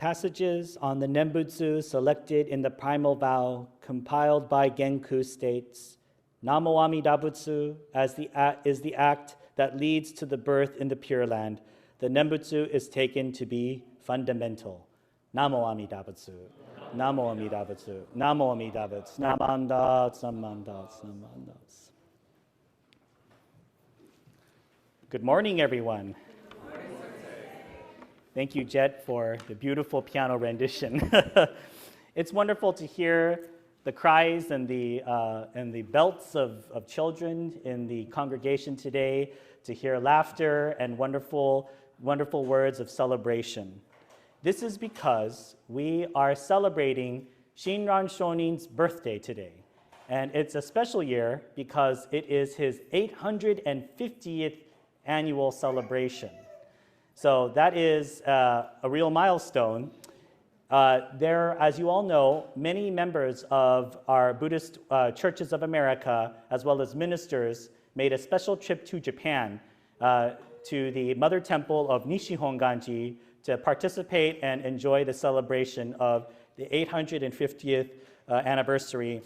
passages on the Nembutsu selected in the primal vow compiled by Genku states, Namo Amida Butsu is the act that leads to the birth in the Pure Land. The Nembutsu is taken to be fundamental. Namo Amida Butsu. Namo Amida Butsu. Namo Amida Butsu. Namandas, namandas, namandas. Good morning, everyone. Thank you, Jet, for the beautiful piano rendition. It's wonderful to hear the cries and the belts of children in the congregation today, to hear laughter and wonderful words of celebration. This is because we are celebrating Shinran Shonin's birthday today. And it's a special year because it is his 850th annual celebration. So that is a real milestone. There, as you all know, many members of our Buddhist churches of America, as well as ministers, made a special trip to Japan to the Mother Temple of Nishihonganji to participate and enjoy the celebration of the 850th anniversary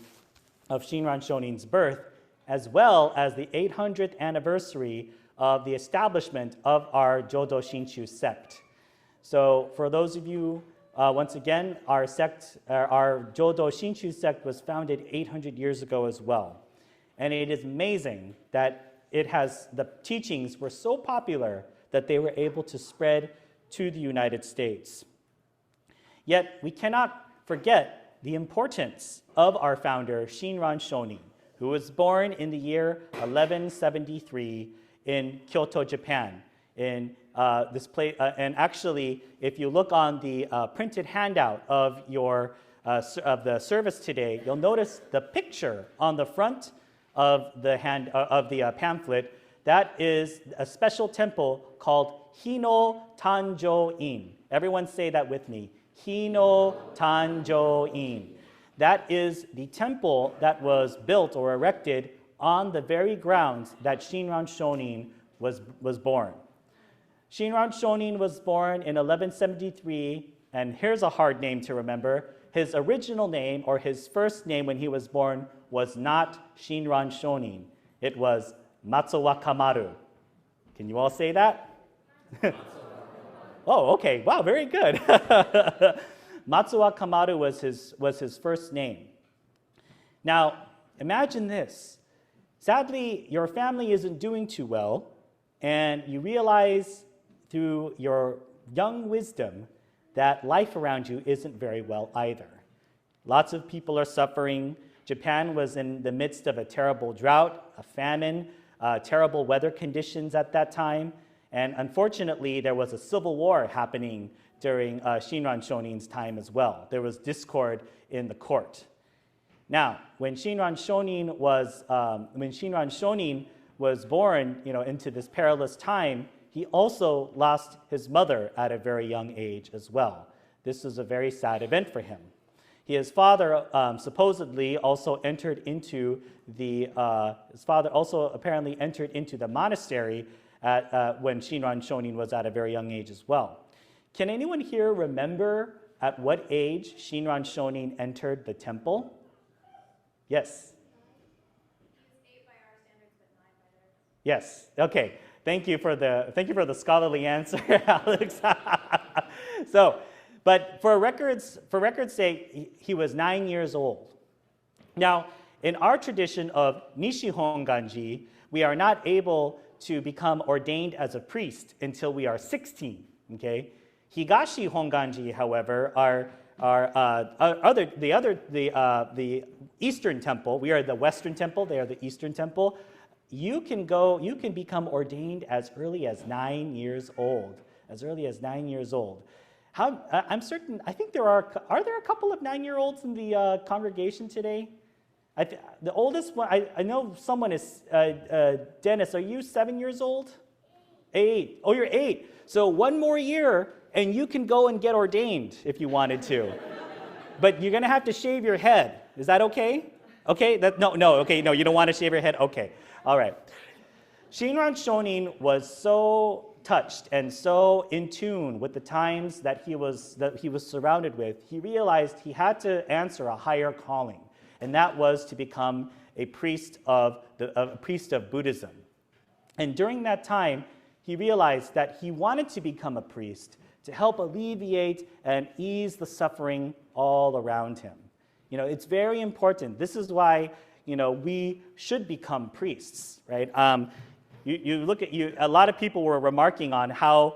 of Shinran Shonin's birth, as well as the 800th anniversary of the establishment of our Jodo Shinshu sect. So for those of you, once again, our Jodo Shinshu sect was founded 800 years ago as well. And it is amazing that the teachings were so popular that they were able to spread to the United States. Yet we cannot forget the importance of our founder, Shinran Shonin, who was born in the year 1173 in Kyoto, Japan. In this place, and actually, if you look on the printed handout of the service today, you'll notice the picture on the front of the pamphlet. That is a special temple called Hino Tanjo-in. Everyone say that with me. Hino Tanjo-in. That is the temple that was built or erected on the very grounds that Shinran Shonin was born. Shinran Shonin was born in 1173, and here's a hard name to remember. His original name, or his first name when he was born, was not Shinran Shonin. It was Matsuwa Kamaru. Can you all say that? Oh, okay. Wow, very good. Matsuwa Kamaru was his first name. Now, imagine this. Sadly, your family isn't doing too well, and you realize through your young wisdom that life around you isn't very well either. Lots of people are suffering. Japan was in the midst of a terrible drought, a famine, terrible weather conditions at that time, and unfortunately, there was a civil war happening during Shinran Shonin's time as well. There was discord in the court. Now, when Shinran Shonin was born, into this perilous time, he also lost his mother at a very young age as well. This was a very sad event for him. His father supposedly also entered into the monastery when Shinran Shonin was at a very young age as well. Can anyone here remember at what age Shinran Shonin entered the temple? Yes. He was 8 by our standards, but 9 by theirs. Yes. Okay. Thank you for the scholarly answer, Alex. But for record's sake, he was 9 years old. Now, in our tradition of Nishihonganji, we are not able to become ordained as a priest until we are 16. Okay. Higashi Honganji, however, the Eastern Temple. We are the Western Temple. They are the Eastern Temple. You can become ordained as early as 9 years old. As early as 9 years old. I'm certain. I think there are there a couple of 9-year-olds in the congregation today? The oldest one. I know someone is. Dennis, are you 7 years old? 8. Oh, you're 8. So one more year, and you can go and get ordained if you wanted to. But you're going to have to shave your head. Is that okay? Okay? Okay, no, you don't want to shave your head? Okay. All right. Shinran Shonin was so touched and so in tune with the times that he was surrounded with, he realized he had to answer a higher calling, and that was to become a priest of Buddhism. And during that time, he realized that he wanted to become a priest to help alleviate and ease the suffering all around him. It's very important. This is why, we should become priests, right? You look at a lot of people were remarking on how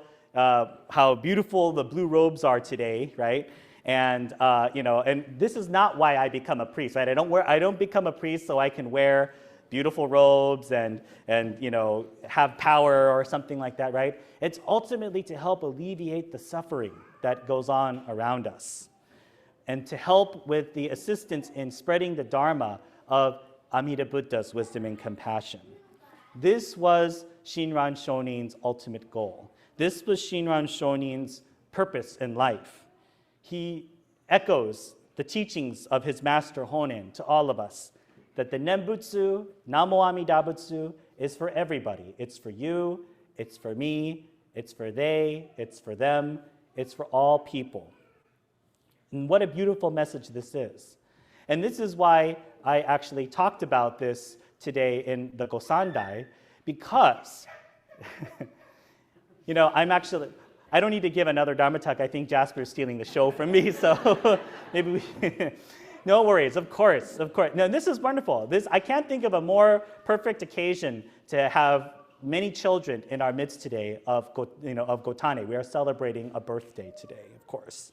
beautiful the blue robes are today, right? And and this is not why I become a priest, right? I don't become a priest so I can wear beautiful robes and have power or something like that, right? It's ultimately to help alleviate the suffering that goes on around us, and to help with the assistance in spreading the Dharma of Amida Buddha's wisdom and compassion. This was Shinran Shonin's ultimate goal. This was Shinran Shonin's purpose in life. He echoes the teachings of his master Honen to all of us, that the Nembutsu, Namo Amida Butsu, is for everybody. It's for you, it's for me, it's for they, it's for them, it's for all people. And what a beautiful message this is. And this is why I actually talked about this today in the Gosandai, because, I don't need to give another Dharma talk. I think Jasper's stealing the show from me, so maybe we... No worries, of course. No, this is wonderful. I can't think of a more perfect occasion to have many children in our midst today of Gotane. We are celebrating a birthday today, of course.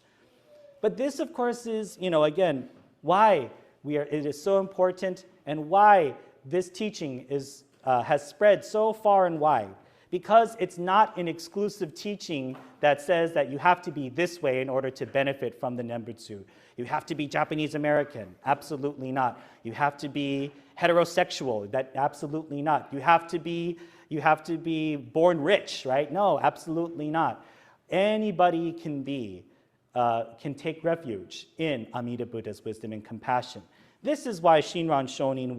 But this, of course, is, again, why it is so important and why this teaching has spread so far and wide. Because it's not an exclusive teaching that says that you have to be this way in order to benefit from the Nembutsu. You have to be Japanese American. Absolutely not. You have to be heterosexual. That absolutely not. You have to be born rich, right? No, absolutely not. Anybody can take refuge in Amida Buddha's wisdom and compassion. This is why Shinran Shonin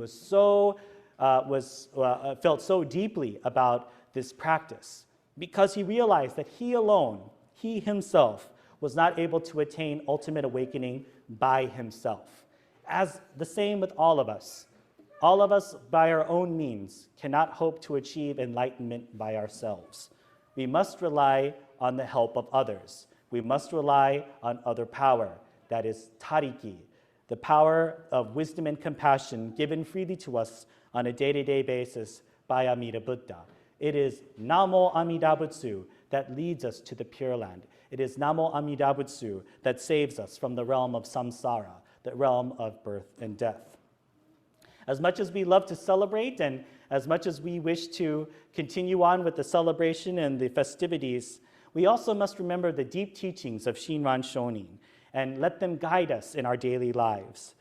felt so deeply about this practice, because he realized that he alone, he himself, was not able to attain ultimate awakening by himself. As the same with all of us. All of us, by our own means, cannot hope to achieve enlightenment by ourselves. We must rely on the help of others. We must rely on other power, that is tariki, the power of wisdom and compassion given freely to us on a day-to-day basis by Amida Buddha. It is Namo Amida Butsu that leads us to the Pure Land. It is Namo Amida Butsu that saves us from the realm of samsara, the realm of birth and death. As much as we love to celebrate and as much as we wish to continue on with the celebration and the festivities, we also must remember the deep teachings of Shinran Shonin and let them guide us in our daily lives.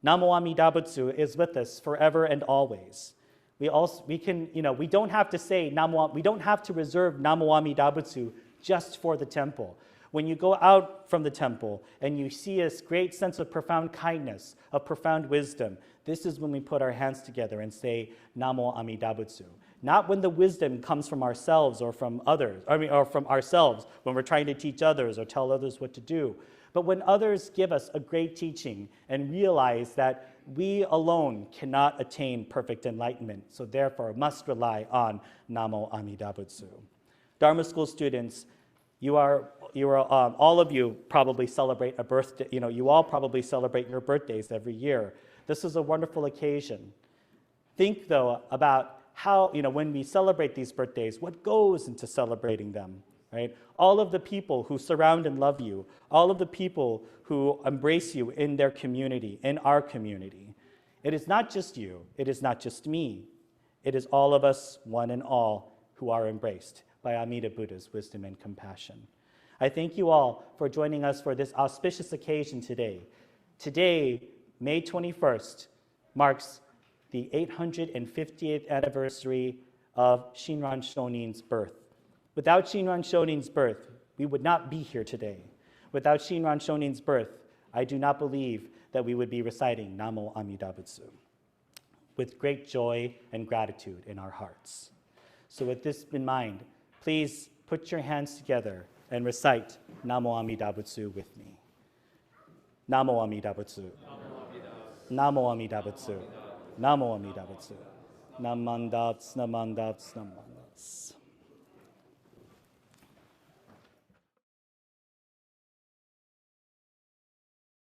Namo Amida Butsu is with us forever and always. We don't have to say we don't have to reserve Namo Amida Butsu just for the temple. When you go out from the temple and you see a great sense of profound kindness, of profound wisdom, this is when we put our hands together and say Namo Amida Butsu. Not when the wisdom comes from ourselves or from others, or from ourselves when we're trying to teach others or tell others what to do, but when others give us a great teaching and realize that we alone cannot attain perfect enlightenment, so therefore must rely on Namo Amida Butsu. Dharma school students, all of you probably celebrate a birthday. You all probably celebrate your birthdays every year. This is a wonderful occasion. Think though about how, when we celebrate these birthdays, what goes into celebrating them, right? All of the people who surround and love you, all of the people who embrace you in their community, in our community. It is not just you, it is not just me. It is all of us, one and all, who are embraced by Amida Buddha's wisdom and compassion. I thank you all for joining us for this auspicious occasion today. Today, May 21st, marks the 850th anniversary of Shinran Shonin's birth. Without Shinran Shonin's birth, we would not be here today. Without Shinran Shonin's birth, I do not believe that we would be reciting Namo Amida Butsu with great joy and gratitude in our hearts. So with this in mind, please put your hands together and recite Namo Amida Butsu with me. Namo Amida Butsu. Namo Amida Butsu. Namo Amida Butsu. Namandats, namandats, namandats.